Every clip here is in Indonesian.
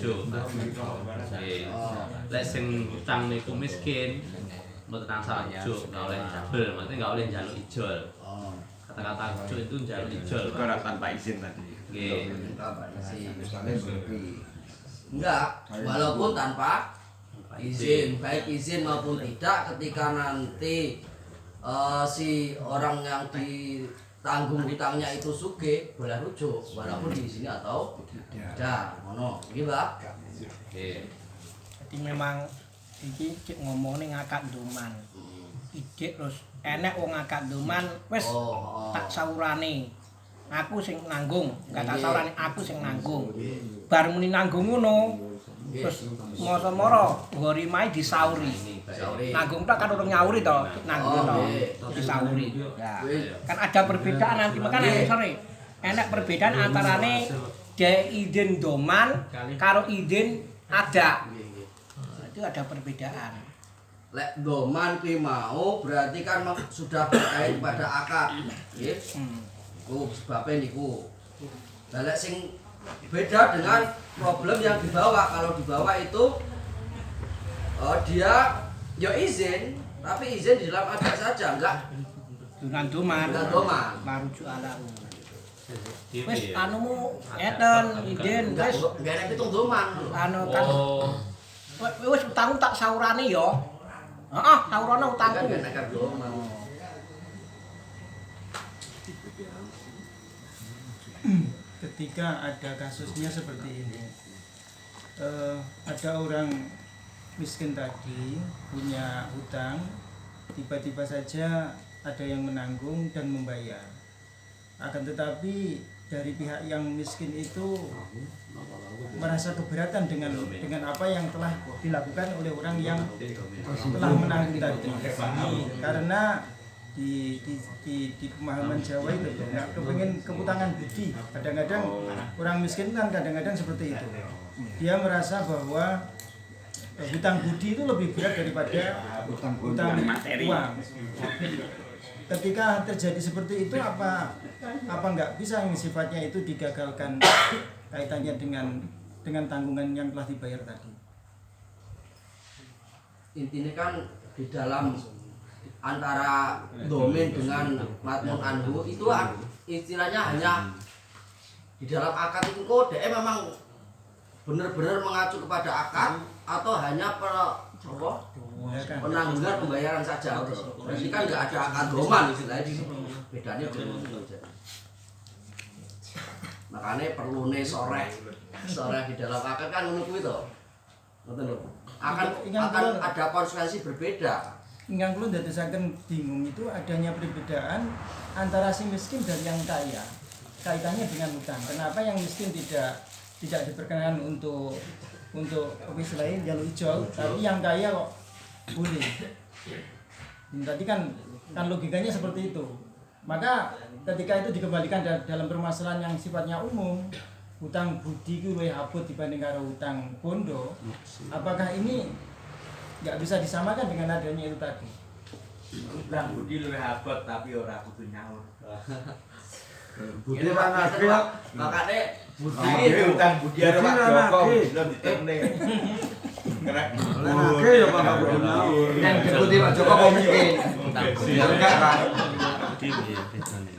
ijo. Lek sing utang niku miskin, mboten tansah ijo, enggak oleh jabel, maksudnya enggak oleh njaluk ijol. Kata-kata ijo itu njaluk ijol. Karena tanpa izin tadi. Nggih. Enggak, walaupun tanpa izin, baik izin maupun tidak, ketika nanti si orang yang ditanggung hutangnya itu sugih, boleh rujuk walaupun di sini atau tidak. Ngono, iki, Pak. Nggih. Jadi memang iki cek ngomongnya ngakak doman. Ijik terus enek wong ngakak doman wis tak saurane. Aku sing nanggung, enggak tak saurane aku sing nanggung. Bar muni nanggung ngono. Terus moro-moro nggori mae disauri. Nanggung tak kan urung nyauri to, nanggung to. Disauri. Ya. Kan ada perbedaan nanti makanya sore. Enek perbedaan antarane de izin doman karo izin ada. Itu ada perbedaan. Lek doman ki mau berarti kan sudah berkait pada akad. Nggih. Sebabnya niku. Lah lek sing beda dengan problem yang dibawa. Kalau dibawa itu dia ya izin, tapi izin di dalam adat saja, enggak Dengan doman. enggak doman. Marujuk alahu. Wis anumu eten izin Enggak wis enak pitung doman. anu kan wis utangku tak saurane ya. Saurane utangku. Enggak enak doman. Ketika ada kasusnya seperti ini, ada orang miskin tadi punya hutang, tiba-tiba saja ada yang menanggung dan membayar. Akan tetapi dari pihak yang miskin itu merasa keberatan dengan apa yang telah dilakukan oleh orang yang telah menanggung tadi, karena di pemahaman Jawa itu nggak kepengen keputangan budi. Kadang-kadang orang miskin kan kadang-kadang seperti itu, dia merasa bahwa hutang budi itu lebih berat daripada hutang uang. Ketika terjadi seperti itu, apa nggak bisa yang sifatnya itu digagalkan kaitannya dengan tanggungan yang telah dibayar tadi? Intinya kan di dalam antara domain dengan matmun anhu itu istilahnya hanya di dalam akad itu kode memang benar-benar mengacu kepada akad atau hanya penanggungan pembayaran saja. Berarti kan nggak ada akad doman istilahnya, bedanya dulu. Makanya perlu sore di dalam akad kan menunggu itu. Akan ada konsekuensi berbeda. Yang perlu dadosaken bingung itu adanya perbedaan antara si miskin dan yang kaya kaitannya dengan hutang. Kenapa yang miskin tidak diperkenankan untuk wis lain jalur hijau, tapi yang kaya kok boleh? Tadi kan logikanya seperti itu. Maka ketika itu dikembalikan dalam permasalahan yang sifatnya umum, hutang budi itu lebih abot dibanding karo hutang bondo, apakah ini nggak bisa disamakan dengan adanya itu tadi? Hutang budi lebih abot tapi ora kudu nyaur. Budi Pak, makanya budi Hutang budi ada Pak Joko belum diterne. Kena Oke ya Pak kudu nyaur. yang diikuti Pak Joko kok miskin. ya enggak Pak.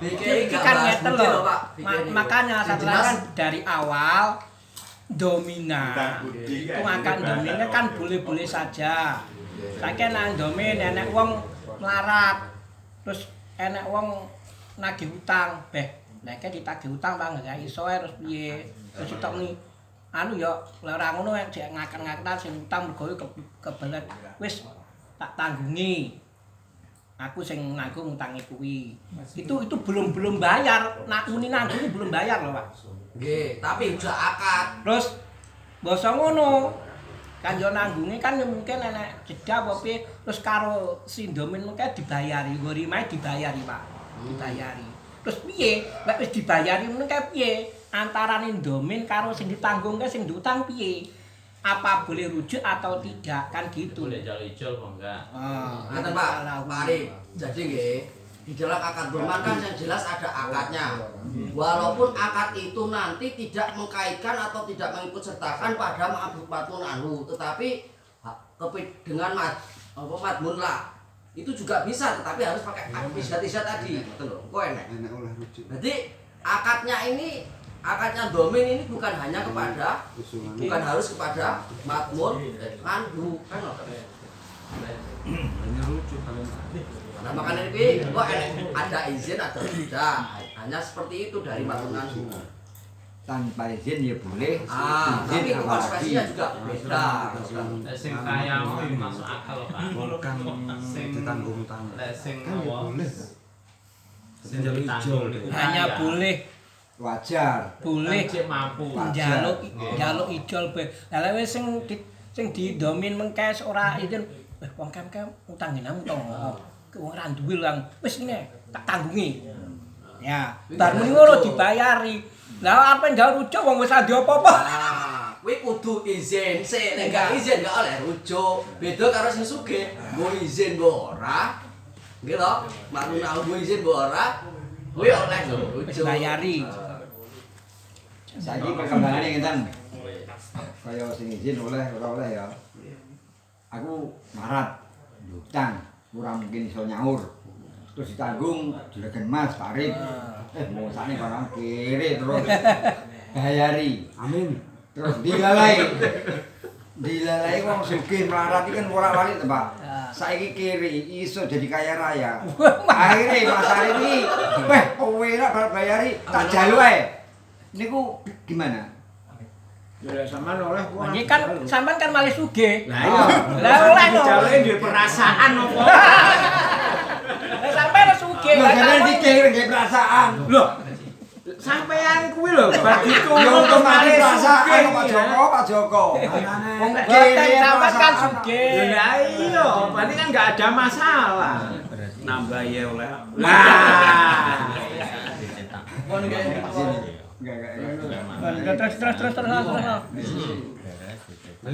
Iki kan ngeten lho. Makanya setelah kan dari awal dominan itu akan dominnya kan boleh-boleh saja. Saiki nang domin enek wong melarat, terus enek wong nagih utang, nek ditagih utang bang gak iso terus piye? Terus tok ni anu ya ora ngono jek ngakak-ngakak sing utang mergo kebelet wis tak tanggungi. Aku sing nanggung utange kuwi. Itu belum bayar. Nak muni nanggung belum bayar lho, Pak. nggih, tapi udah akad. Terus basa ngono. Kan yo nanggunge kan mungkin enek jeda apa piye terus karo si domin mengke dibayari, ngori mae dibayari, Pak. Dibayari. Terus piye? Nek wis dibayari mengke piye? Antarane domin karo sing ditanggungke sing diutang piye? Apa boleh rujuk atau tidak kan gitu. Boleh jalur ijol kok enggak. Ngaten Pak, Pak Arif. Jadi nggih, Di dalam akad doman kan yang jelas ada akadnya. Walaupun akad itu nanti tidak mengkaitkan atau tidak mengikut sertakan pada madmun anhu, tetapi dengan madmun lah itu juga bisa, tetapi harus pakai isyarat tadi, betul loh. Kok enak. Jadi akadnya domin ini bukan hanya kepada, bukan harus kepada madmun anhu kan loh. Nah makanya ini kok ada izin atau tidak, hanya seperti itu dari madmun anhu. Tanpa izin ya boleh. Tapi konsekuensinya juga beda. Sing kaya mau masuk akal Pak. Sing ditanggung utang. Sing Kan ya boleh. sing ditanggung hanya boleh Wajar. boleh cek mampu. njaluk ijol be. Lah lek wis sing didomin mengkes ora izin, wong kem-kem utang genamu to. Wong ra duwe lang. Wis ngene tak tanggungi. Ya, bar muni ngono dibayari. Lah apa njaluk rujuk wong wis ra di apa-apa. Kuwi kudu izin sik, nek gak izin gak oleh rujuk. Beda karo sing sugih, mbok izin mbok ora. Nggih lho, maknune mbok izin mbok ora, kuwi oleh rujuk. Bayari. Saiki perkembangannya ngeten. Kaya sing izin oleh ora oleh ya. Aku marat utang, ora mungkin iso nyaur. Terus ditanggung juragan Mas Farid. Mau sakne barang kiri terus bayari. Amin. Terus dilalai. Dilalai wong sugih melarat iki kan ora wali to, Pak. Saiki kiri iso jadi kaya raya. Akhirnya Mas Farid iki, weh kowe nek bayari tak jalu ae. Niku gimana? Ya sampean oleh kok. Ini kan sampean kan malih sugih. Lah iya. Lah oleh no. Jaluke duwe perasaan opo? Lah sampean sugih. Lho sampean dikir nggih perasaan. Lho. Sampean kuwi lho bar ditulung Yo kok mari malih perasaan sugih. Pak Joko. Wong Boten kiri sampean kan sugih. Ya iya, berarti kan enggak ada masalah. Nambah ya oleh. Lah. Terus.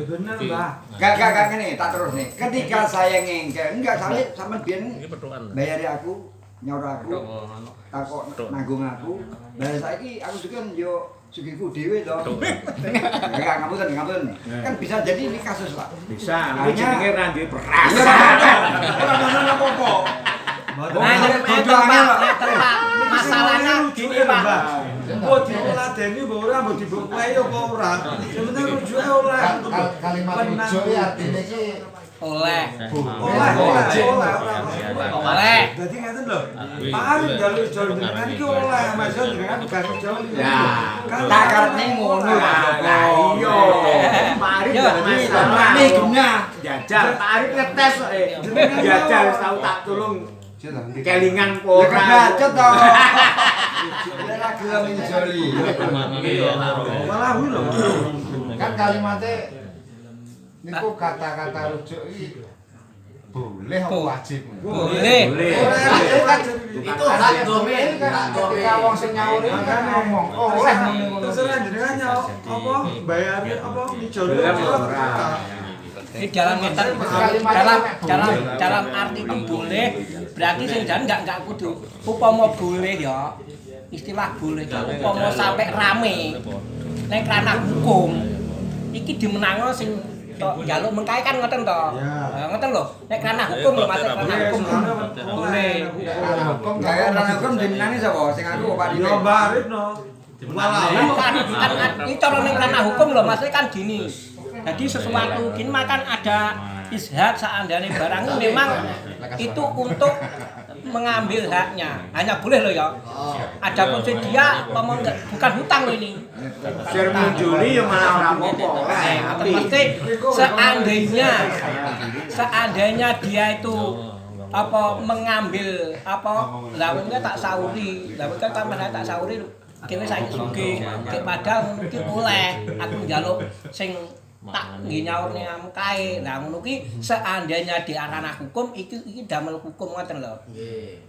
Bener, Mbah. Gak ngene, tak terus nih. Ketika saya ngengkel, enggak salah sampean biyen bayari aku, nyaur aku, takok nanggung aku. Lah saiki aku juga yo sugihku dhewe to. Enggak ngapunten. Kan bisa jadi ini kasus, Pak. Bisa, ini jenenge ra duwe perasaan. Ora ono apa-apa. Masalahnya gini Pak. Mbok dioladeni mbok ora mbok dibuklei apa ora. Sebenarnya rujuke oleh. Kalimat rujuk iki artine iki Oleh. Oleh. Dadi ngeten lho. Pak Arif njaluk ijol jenengan iki oleh, Mas jenengan bukan ijol. Ya. Tak karepne ngono, Pak Joko. Iya. Pak Arif gak masalah. Ini genah. Jajal, Pak Arif ngetes kok. Jenengan jajal wis tau tak tulung. Kelingan ora. Kebacot to. Ora gelem njoli. Malah kuwi lho. kan kalimatnya niku kata-kata rujuk iki boleh apa wajib? Boleh. Itu hak domain, Ketika wong sing nyaur iki kan ngomong, oh oleh Terserah jenengan nyawa apa bayar apa ngijol Ini dalam arti itu boleh, berarti sing jan enggak kudu upama boleh ya. Istilah boleh ya upama sampai rame ning ranah hukum. Iki dimenangno sing njaluk mengkae kan ngoten to. Ngoten lho. Nek ranah hukum lho Mas, ranah hukum. Boleh. hukum Gaya ranah hukum dimenangi sapa? Sing aku Pak Dite. Yo Mbak Arif no. Kan ini cara ning ranah hukum lho Mas kan gini. Jadi sesuatu gini makan ada izhad seandainya barang ini memang itu untuk mengambil haknya. Hanya boleh loh ya. Adapun dia bukan hutang loh ini. Share munjuli ya malah ora apa-apa. Mesti seandainya dia itu apa mengambil apa lawungnya tak sauri. Lawung kan sampeyan tak sauri kene saiki sugih. Padahal mungkin oleh aku njaluk sing tak nggih nyaurne kae. Lah ngono ki seandainya di ranah hukum iki damel hukum ngoten lho. Nggih.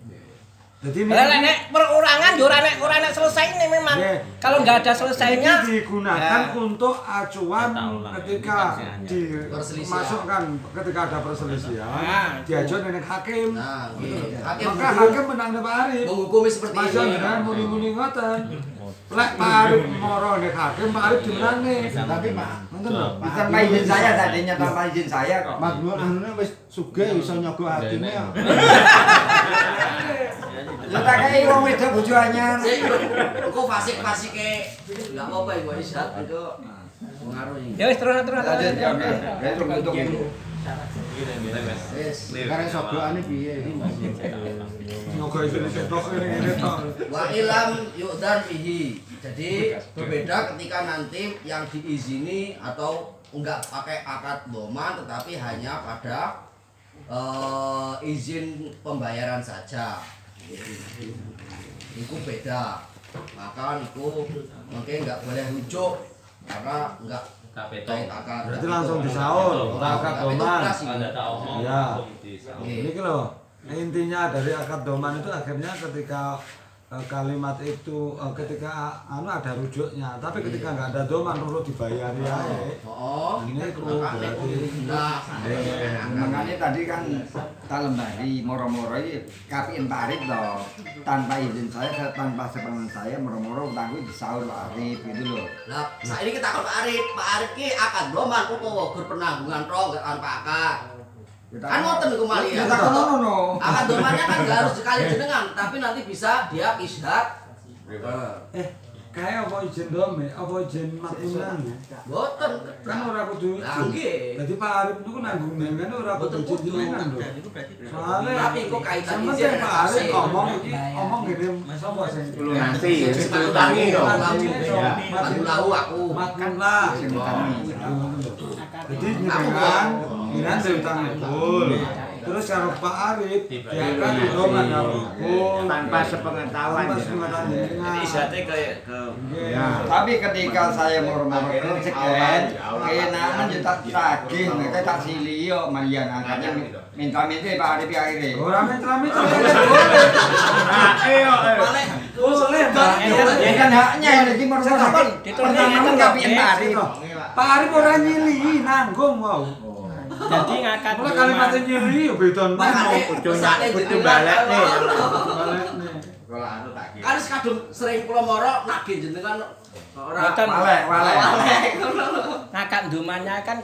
Jadi nek perorangan yo ora nek selesai ini memang. Kalau nggak ada selesainya digunakan untuk acuan ketika dimasukkan ketika ada perselisihan diajukan oleh hakim. Maka hakim menang Pak Arif. Menghukumi seperti Masuk ini. dengan muni-muni ngoten. Lek Pak Arif moro nek hakim Pak Arif dimenangi. Tapi Pak, Ngoten lho. Tanpa izin saya tadinya tanpa izin saya kok. Mas Nur anune wis sugih iso nyogok hakime ya. Ya tak kei wong wedok bojo anyar. Sik, engko fasik-fasike enggak apa-apa iku isat itu mengaruhi. ya wis terus. Lanjut ya oke. Kayak untuk dulu. Wis. Karena sogokane piye? Semoga itu dicetok ini tok. Wa ilam yu'dan bihi. Jadi berbeda ketika nanti yang diizini atau enggak pakai akad doman tetapi hanya pada izin pembayaran saja. Itu beda. Maka itu mungkin enggak boleh rujuk karena enggak KPT. akad. Berarti langsung disaur, ora akad doman. Anda tak omong Ya. langsung disaur. Ini loh, intinya dari akad doman itu akhirnya ketika kalimat itu ketika ada rujuknya, tapi ketika nggak ada doman urut dibayari aja. Oh, Ini itu berarti. nah, Makanya tadi kan tak lembari moro-moro ini kapiin Pak Arif loh. Tanpa izin saya, tanpa sepengetahuan saya moro-moro utangku disaur Pak Arif gitu loh. nah, saat ini kita Pak Arif ki akad doman utawa berpenanggungan roh gak tanpa akad. Kan ngoten iku mali ya. Ya tak ngono. Akad domannya kan gak harus sekali jenengan, tapi nanti bisa dia isdat. Kayak apa izin dome, apa izin makmunan? Boten Kan ora kudu Lah, izin. nggih. Jadi Pak Arif itu nanggung kan ora kudu izin jenengan lho. Soalnya Tapi kok kaitan sama izin Pak Arif kasih. ngomong iki ngomong gini sapa sing Lunasi, Utangi dong. tahu aku. makan lah. Jadi jenengan jenengan diutang full. Terus kalau Pak Arif dia kan doman ya full Tanpa sepengetahuan. tanpa sepengetahuan jenengan. Isatnya kayak ke Tapi ketika saya moro-moro kerjakan, kenangan yo tak tagih, mereka tak sili yo Marian angkatnya minta-minta Pak Arif akhirnya. Ora mitra-mitra. Boleh. Ya kan haknya lagi moro-moro. Pertama kapiin Pak Arif. Pak Arif ora nyili nanggung wow. Jadi ngakad Mulai kalimatnya nyili ya beda Kudu balik nih. Kan kadung sering kula moro nagih jenengan ora Boten. Walek. ngakad domannya kan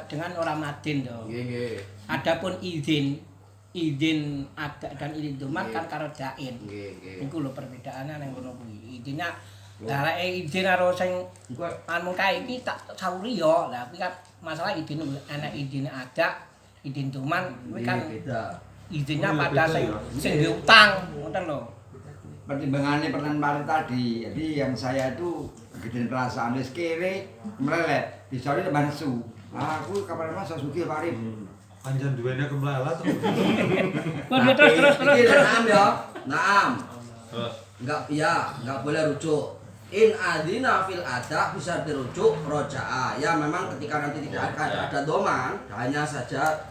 dengan orang madin dong. Nggih. Adapun izin adat dan izin doman kan karo jain. Nggih. Iku lho perbedaannya nang ngono kuwi. Intinya lah izin karo sing anu kae iki tak sauri yo. Lah kuwi kan masalah izin ana izin adat, izin doman kuwi kan Beda. izinnya pada sing diutang ngoten lho. Pertimbangannya pertanyaan tadi, jadi yang saya itu gede perasaan wis kere melelet, disori tambah nesu. Aku kapan mas sugih Pak Arif. Panjang duwene kemlalat. Terus. Naam ya. Naam. Terus Enggak boleh rujuk. In adina fil ada bisa dirujuk roja'a. Ya memang ketika nanti tidak ada doman, hanya saja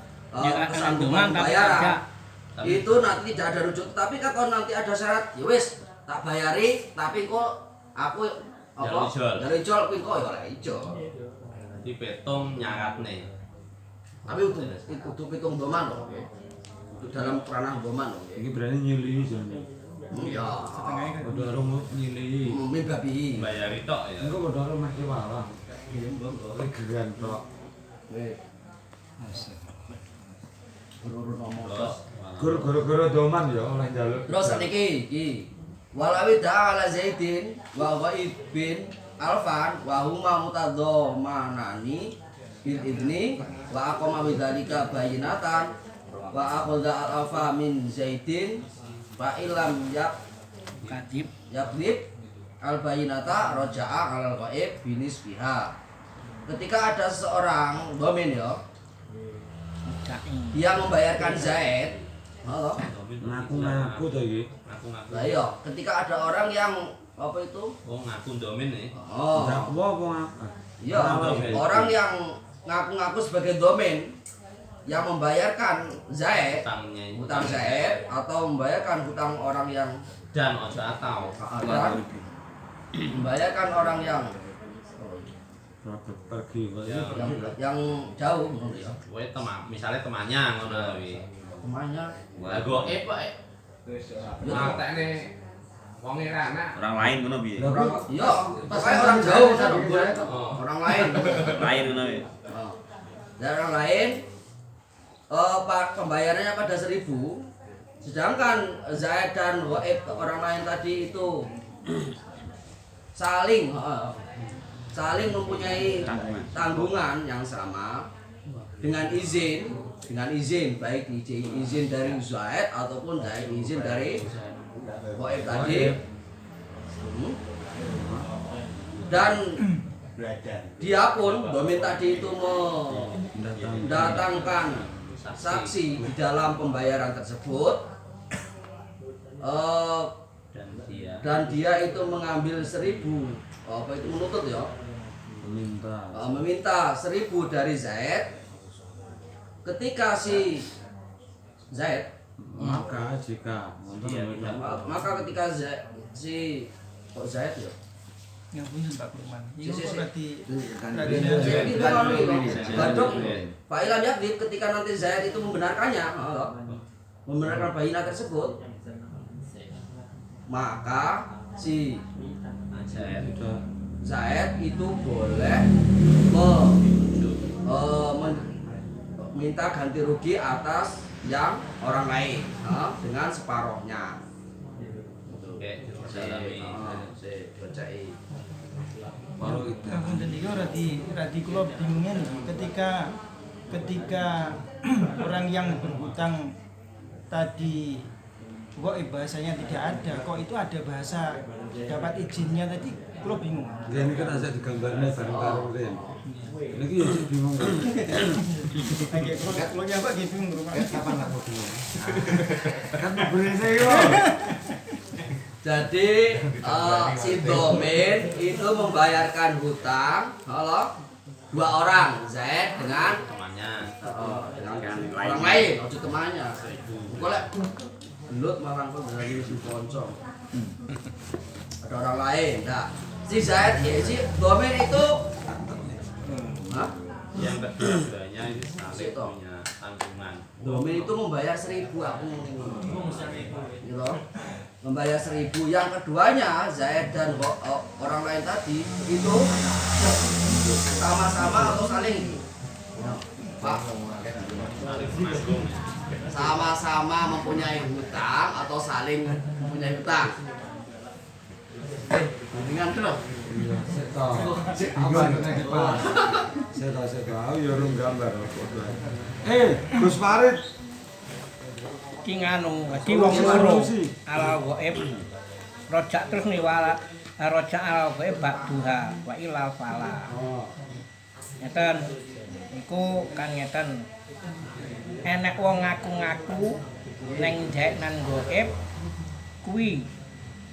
kesanggupan pembayaran. Itu nanti tidak ada rujuk. Tapi kalau nanti ada syarat, ya wis tak bayari, tapi kok aku apa? Dari ijol kuwi kok ya oleh ijol. nanti petong nyarat nih. Tapi itu pitung doman loh. Itu dalam ranah doman loh. Iki berani nyili jane. Iya. Padha karo nyili. Mimbabi. Bayari tok ya. Engko padha karo mesti walah. Legeran tok. Terus Guru-guru doman ya oleh njaluk. Terus niki iki. Walawi ta'ala Zaidin wa Ghaibin Alfan wa huma mutadhamanani bil idni wa aqama bidzalika bayinatan wa akhadha al-alfa min Zaidin fa illam Kadib yaklib al-bayinata raja'a alal ghaib binisbiha. Ketika ada seseorang domin ya dia membayarkan Zaid. Halo. Ngaku-ngaku to iki. ngaku-ngaku. Lah iya, ketika ada orang yang apa itu? Oh ngaku domin nih. Oh. Dakwa apa ngapa? Iya, orang yang ngaku-ngaku sebagai domain yang membayarkan Zaid, Utangnya hutang Zaid atau membayarkan hutang orang yang dan ojo atau dan membayarkan orang yang pergi yang jauh menurut ya. kowe misalnya temannya ngono kuwi. Temannya Lah goib wae. Orang lain ngono piye? iya, pokoknya orang jauh kan orang lain. Lain ngono piye? Dan orang lain pembayarannya pada 1.000, sedangkan Zaid dan Waib orang lain tadi itu saling mempunyai tanggungan yang sama dengan izin baik izin dari Zaid ataupun izin dari Waib tadi. Dan dia pun domin tadi itu mendatangkan saksi di dalam pembayaran tersebut, dan dia itu mengambil 1.000, apa itu menuntut ya, meminta 1.000 dari Zaid. Ketika si Zaid maka ketika si Zaid ya yang punya Pak Firman. Ini Si. berarti Pak Ilham Yakdib ketika nanti Zaid itu membenarkannya, membenarkan bayinah tersebut, maka si Zaid itu boleh minta ganti rugi atas yang orang lain dengan separohnya. Ngapunten iki radi kula bingungnya ketika orang yang berhutang tadi kok bahasanya tidak ada, kok itu ada bahasa dapat izinnya tadi, kula bingung. Ini kan asal digambarnya bareng karo Ren. Ini ya bingung. Kula nyapa nggih bingung rumah. Kapan lah mau bingung? Kan bener yo. Jadi si domin itu membayarkan hutang dua orang, Zaid dengan temannya. Orang lain, maksud temannya. Golek gelut marang kok dari si ponco. Ada orang lain. Nah, si Zaid si domin itu Yang keduanya itu saling punya tanggungan. domin itu membayar 1.000 aku gitu. Membayar 1.000. Yang keduanya Zaid dan orang lain tadi itu sama-sama atau saling Pak, sama-sama mempunyai hutang atau saling mempunyai hutang. Dengan terus. Saya tahu ya urung gambar. Gus Farid Ki nganu, dadi wong loro ala waib rojak terus nih wala rojak ala waib bakduha wa ilal fala. Ngeten iku kan ngeten. Enek wong ngaku-ngaku ning Zaid nan Goib kuwi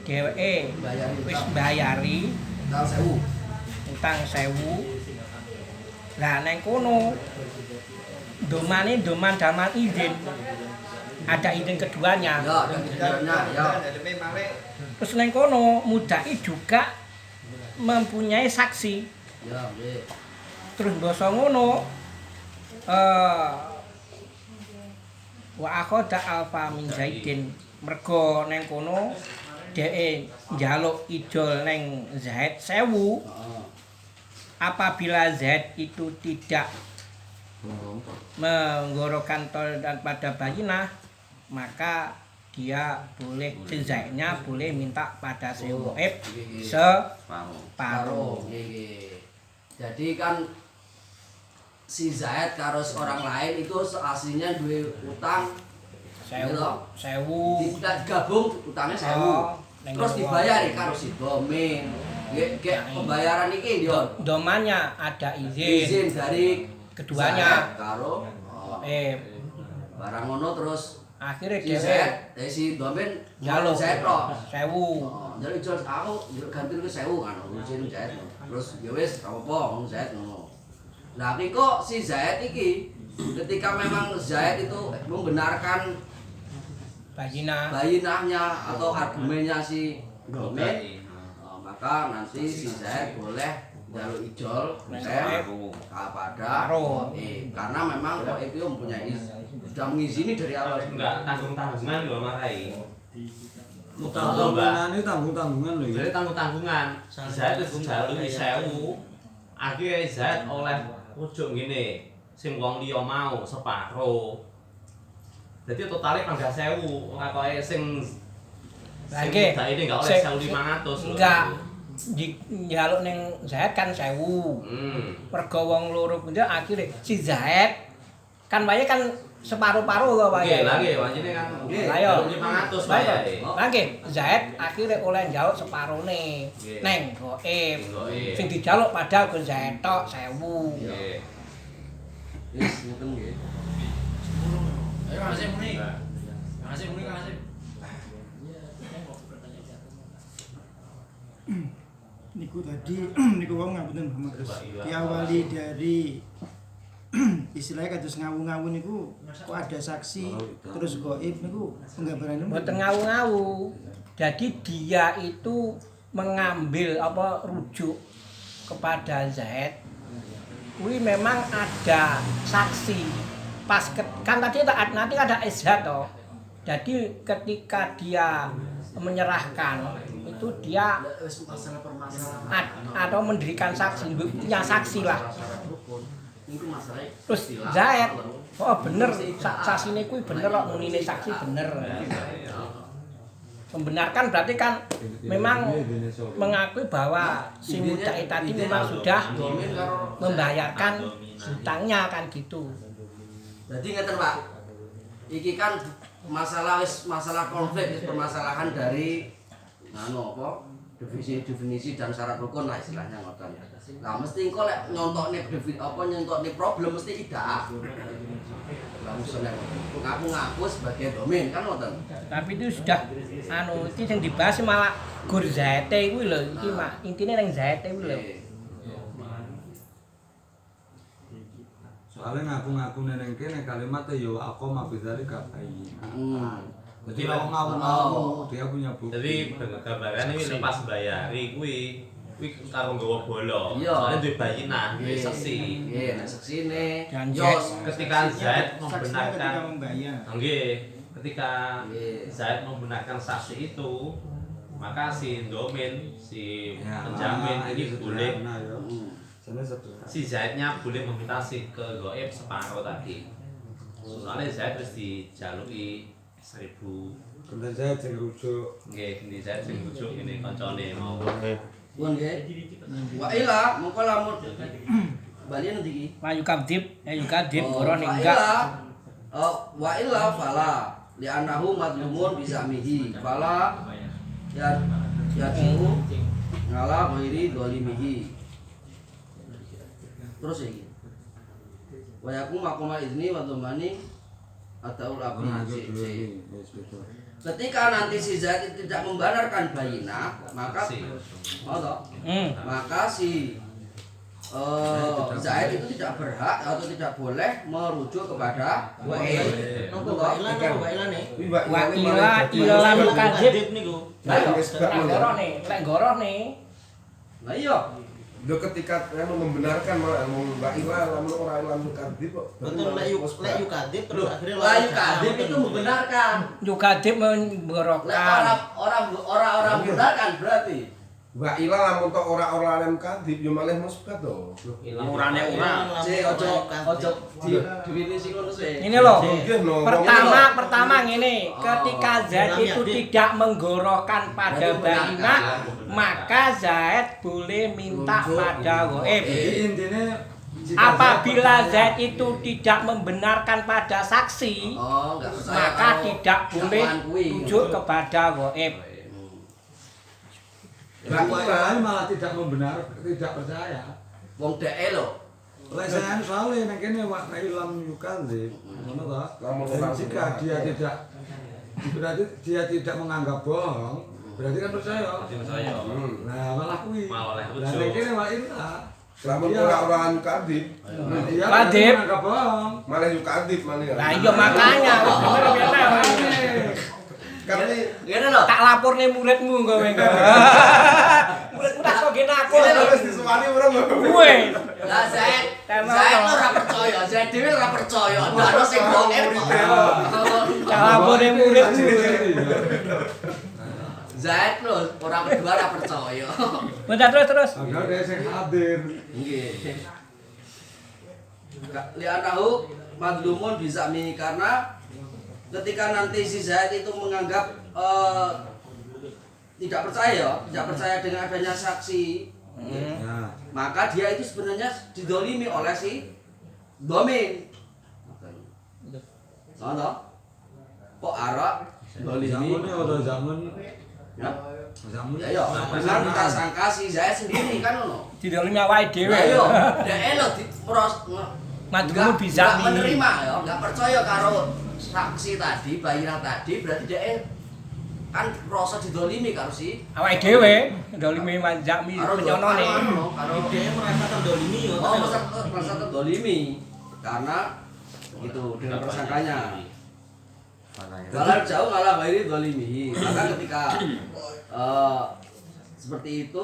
dheweke wis mbayari utang 1.000. Lah neng kono doman daman izin. Ada izin keduanya. Ya, ya. Terus neng kono mudai juga mempunyai saksi. Ya, nggih. Terus basa ngono wa akhadha alfa min Zaidin, mergo neng kono dhek njaluk ijol neng Zaid 1.000. Apabila Zaid itu tidak menggorokan tol dan pada bayinah, maka dia boleh Zaidnya boleh minta pada si Waib separuh. Jadi kan si Zaid karo orang lain itu aslinya duwe utang 1.000. Tidak gabung utangnya 1.000. Terus dibayari karo si domin. Kayak pembayaran iki yo. Domannya ada izin dari keduanya karo barang ngono terus akhirnya si Zaid si domin njaluk Zaid ro 1.000. Jadi jos aku ganti ke 1.000 kan izin Zaid. Terus ya wis apa-apa ngono Zaid ngono. Nah, kok si Zaid iki ketika memang Zaid itu membenarkan bayinahnya atau argumennya si Domin, maka nanti si Zaid boleh jalur ijol kepada karena memang Goib itu mempunyai sudah mengizini dari awal. Enggak tanggung-tanggungan lho marai. Tanggungan ini tanggung-tanggungan lho. Jadi tanggung-tanggungan. Zaid itu jalur 1000. Akhirnya Zaid oleh rujuk ngene. Sing wong liya mau separo. Jadi totalnya pangga 1000, ora koyo sing lagi ini enggak oleh 1500 lho. Enggak. Njaluk ning Zaid kan 1000. Mergo wong loro kuwi akhire si Zaid kan wae kan separuh-paruh kok wae. Nggih, lha nggih wajine kan nggih 500 wae. Lah nggih, Zaid akhire oleh njaluk separone ning Goib. Sing dijaluk padahal go Zaid tok 1000. Nggih. Wis ngoten nggih. Ayo Kang Hasim muni. Kang Hasim muni Kang Hasim. Niku tadi niku wong ngapunten Muhammad terus diawali dari istilahnya kados ngawu-ngawu niku kok ada saksi terus Goib niku penggambarannya mboten ngawu-ngawu. Jadi dia itu mengambil apa rujuk kepada Zaid. Kuwi memang ada saksi. Pas kan tadi nanti ada izhad toh. Jadi ketika dia menyerahkan itu dia atau mendirikan saksi, punya saksi lah. Terus Zaid, oh bener, saksi ini kuwi bener kok munine saksi bener. Membenarkan berarti kan memang mengakui bahwa si mudai tadi memang sudah membayarkan hutangnya kan gitu. Jadi ngeten Pak, iki kan masalah konflik, permasalahan dari definisi dan syarat rukun lah istilahnya ngoten. Lah mesti engko lek nyontokne nyontokne problem mesti tidak. Lah misalnya ngaku-ngaku sebagai domin kan ngoten. Tapi itu sudah iki sing dibahas malah gur Zaid kuwi lho, iki mak intine ning Zaid kuwi lho. Soalnya ngaku-ngaku neneng kene kalimatnya yo aku mabidari kabayi. Jadi kalau ngawu-ngawu dia punya bukti. Jadi gambaran ini lepas bayari kuwi karo nggawa bola. Soalnya duwe bayinah, duwe saksi. Nggih, nek saksine yo ketika Zaid membenarkan membayar. Nggih, ketika Zaid membenarkan saksi itu, maka si Domin, si penjamin ini boleh si Zaidnya boleh meminta si ke Goib separuh tadi. Soalnya Zaid wis dijaluki 1000. Kemudian Zaid sing rujuk. Nggih, kemudian Zaid sing rujuk ini kancane mau. Pun nggih. Wa ila mongko lamun bali nanti iki. Ayu kadib goro ning enggak. Wa illa fala li annahu madlumun bizamihi fala ya timu ngala ghairi dolimihi. Terus iki wa yakum maqama izni wa dhamani atau labi. Ketika nanti si Zaid tidak membenarkan bayinah, maka maka si Zaid itu tidak berhak atau tidak boleh merujuk kepada Goib. Ilan kadib niku. Lek gorone. Lah iya. Lo ketika membenarkan Mbak Ila lamun ora ilam kadib kok. Betul lek yuk kadib terus akhirnya Lah yuk kadib itu membenarkan. Yuk kadib menggorokan. Orang membenarkan berarti. Mbak Ila lamun tok ora ilam kadib yo malih musbat to. Urane ora. Ojo definisi ngono sih. Ini loh. Pertama ngene, ketika Zaid itu tidak menggorokan pada bayinah, maka Zaid boleh minta pada Goib. Intinya apabila Zaid itu tidak membenarkan pada saksi, maka tidak boleh rujuk kepada Goib. Mbak malah tidak tidak percaya. Wong dhek lho. Lek saya soalnya nang kene wa ilam yukadzib. Ngono ta? Jika dia tidak berarti dia tidak menganggap bohong, berarti kan percaya. Percaya. Nah, malah kuwi. Malah Lah nang kene wa illa. Selama orang kadip. Kadip. Malah yuk kadip malah. Lah iya makanya bener piye Karena Ngene lho. tak laporne muridmu kowe. Muridmu tak kok ngene aku. harus disuwani orang Kowe. Lah saya ora percaya, saya dhewe ora percaya. Ndak ono sing bonge kok. Tak laporne muridmu. Zaid lho, orang kedua ora percaya. Bentar terus. Padahal dia sing hadir. Nggih. Lianahu madlumun bizami karena ketika nanti si Zaid itu menganggap tidak percaya dengan adanya saksi, maka dia itu sebenarnya didolimi oleh si Domin. Sono, kok arak dolimi? Zaman. Ya, ya, dengan kita sangka si Zaid sendiri kan ono. Didolimi awake dhewe. Ayo, dhek lho Madlumun bisa menerima ya, enggak percaya karo saksi tadi, bayinah tadi, berarti dia kan rasa didolimi karo si awake dhewe, dolimi manjami penyonone. Karo dia merasa terdolimi ya. Oh, merasa terdolimi karena itu dengan persangkanya. Kalau jauh ngalah bayi dolimi, maka ketika seperti itu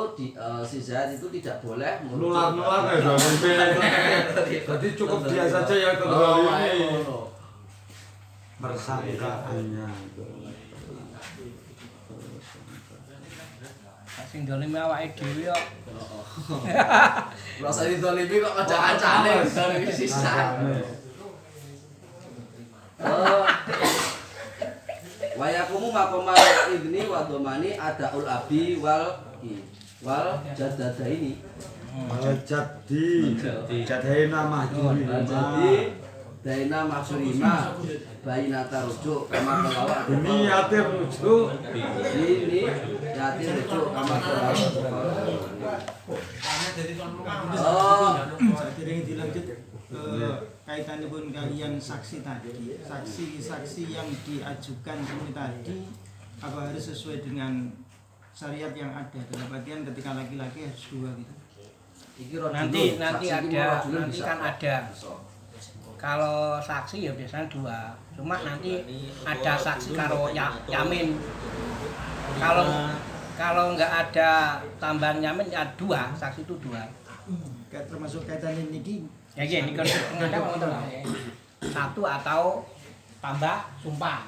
si Zaid itu tidak boleh nular ya jadi cukup dia saja yang terdolimi. Persangkaannya sing dolimi awake dhewe kok. Rasa didolimi kok kancane dolimi sisa. Wayakumu makomar ibni wa domani adaul abi wal jadada ini. Jadaina mahjuri. Jadi daina mahjurima bayinata rujuk kama kelawat. Ini yatir rujuk. Ini yatir rujuk kama kelawat. Saat ini dilanjut kaitannya pun kalian saksi tadi, saksi yang diajukan ini tadi apa harus sesuai dengan syariat yang ada dalam artian ketika laki-laki harus 2 gitu. Nanti ada, nanti kan ada. Kalau saksi ya biasanya 2. Cuma nanti ada saksi karo yamin. Kalau nggak ada tambahan yamin ya 2, saksi itu 2. Termasuk kaitan ini ya gini kan ada satu atau tambah sumpah.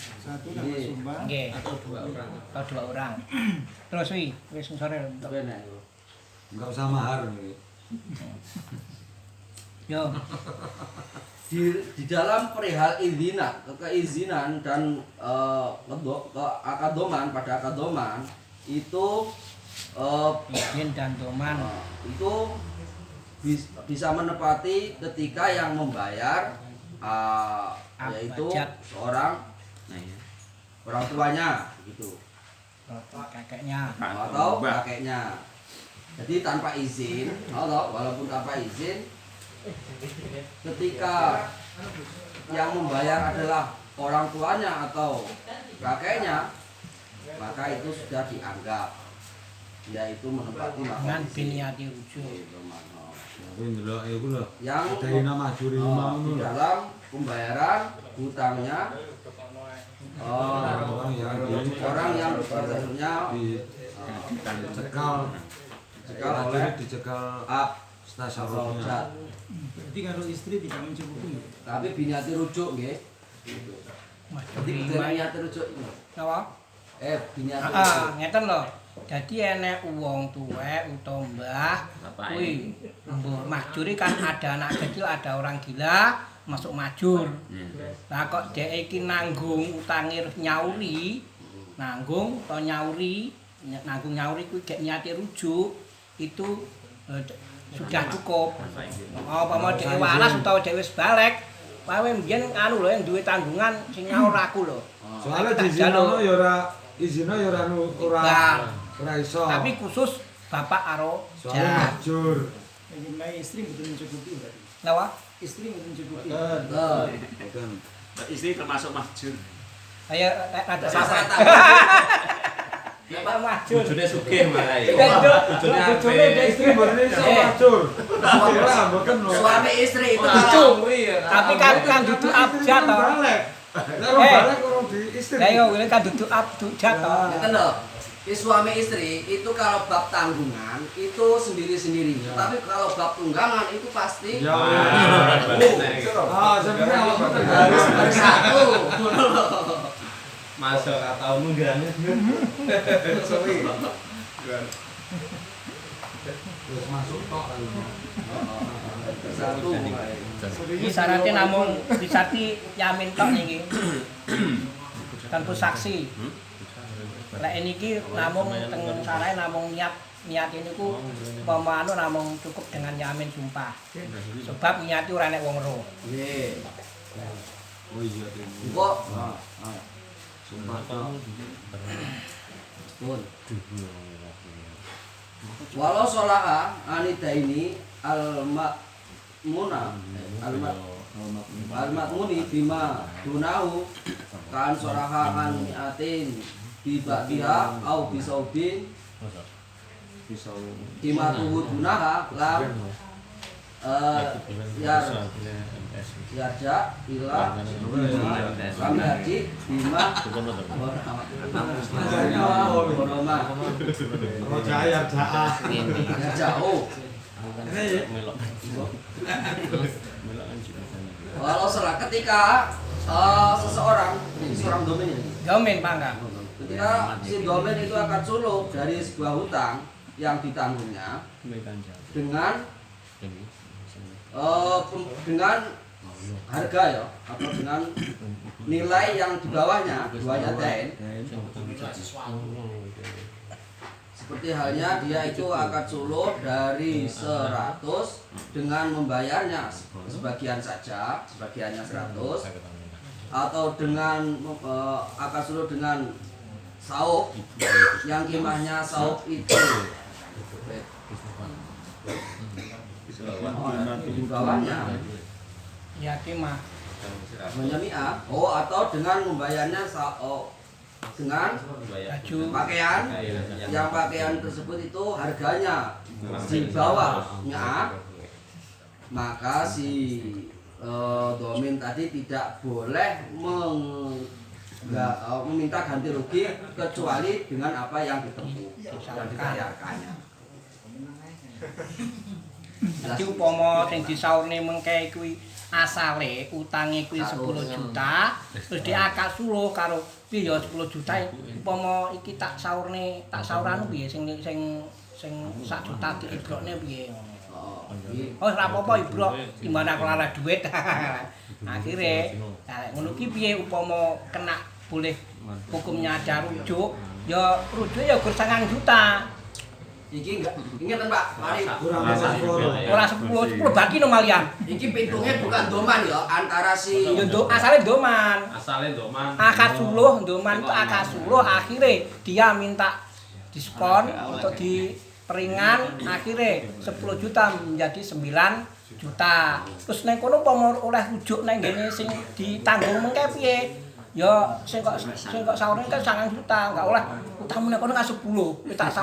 1 tambah sumpah atau 2 orang. Terus wis sore untuk enggak usah mahar nih. Yo. Di dalam perihal keizinan dan akadoman pada akadoman itu izin dan doman itu bisa menepati ketika yang membayar yaitu seorang orang tuanya gitu kakeknya atau kakeknya. Jadi tanpa izin atau walaupun tanpa izin ketika yang membayar adalah orang tuanya atau kakeknya maka itu sudah dianggap yaitu menempati dengan biniati rujuk. Yang di dalam pembayaran hutangnya orang yang sebenarnya dicekal oleh tasarrufnya. Berarti kalau istri tidak mencukupi. Tapi biniati rujuk nggih. Jadi biniati rujuk ini. Napa? Biniati. Ngeten lho. Jadi enek wong tuwek utawa mbah kuwi mbah mahjuri kan ada anak kecil, ada orang gila masuk majur. Lah kok dhek iki nanggung utange nyauri, nanggung nyauri kuwi gek niate rujuk itu sudah cukup. Apa mau dhek waras utawa dhek wis balik, wae mbiyen anu lho yang duwe tanggungan sing nyaur aku lho. Soale dizinano ya ora izinno ya ora iso. Tapi khusus bapak karo majur. Mengenai istri betul mencukupi berarti. Napa? Istri betul mencukupi. Betul. Istri termasuk mahjur. Ayo ada sasar. Bojone sugih malah ya. Bojone istri mboten iso majur. Suami istri itu tapi kan duduk abjad toh. Balik kurang di istri. Lah yo kan duduk abjad toh. Ngeten lho. Suami istri itu kalau bab tanggungan itu sendiri-sendiri. Tapi kalau bab tunggangan itu pasti sebenarnya awak harus bersatu. Masuk atau nunggangnya. Sorry. Terus masuk tok. Satu. Iki syaratnya namung disati yamin tok niki. Tanpa saksi. Lek niki namung teng sarae namung niat ini ku pemanu namung cukup dengan yamin sumpah. Sebab niat ora nek wong ro. Nggih. Oh iya. Kok Sumpah. pun. Walau solaha anida ini al-makmuni bima dunahu kan solaha an atin bibatiha au bisaubin bima tuhu dunaha lam yarja ila kami haji bima jauh. Walau salah ketika seorang domin ini. Domin Pak. Ketika si domin itu akan suluk dari sebuah hutang yang ditanggungnya dengan harga ya atau dengan nilai yang di bawahnya dua dain. Seperti halnya dia itu akan suluk dari 100 dengan membayarnya sebagian saja, sebagiannya 100, atau dengan akan suluk dengan sauk yang kimahnya sauk itu di bawahnya Ya kimah. menyamiah. Atau dengan membayarnya dengan pakaian yang pakaian tersebut itu harganya di bawahnya, maka si domin tadi tidak boleh meminta ganti rugi kecuali dengan apa yang ditempuh dan dibayarkannya. Jadi upama sing disaurne mengke kuwi asale utange kuwi 10 juta, terus diakak suruh karo piye ya 10 juta upama iki tak sauran piye sing 1 juta diibrokne piye ngono. Oh ora apa-apa ibrok timbang aku lara duit. Akhire nek ngono ki piye upama kena boleh hukumnya ada rujuk, ya rujuk ya gur 9 juta. Iki enggak, ingat Pak, mari Ora 10 bagi no malian. iki pintungnya bukan doman ya, antara si Asale doman. Akad suluh doman itu akad suluh, akhirnya dia minta diskon untuk diperingan, akhirnya 10 juta menjadi 9 juta. Terus neng kono pomor oleh rujuk neng gini sing ditanggung mengke piye? Ya sing kok saurane kan 9 juta, enggak oleh utangmu neng kono kan 10.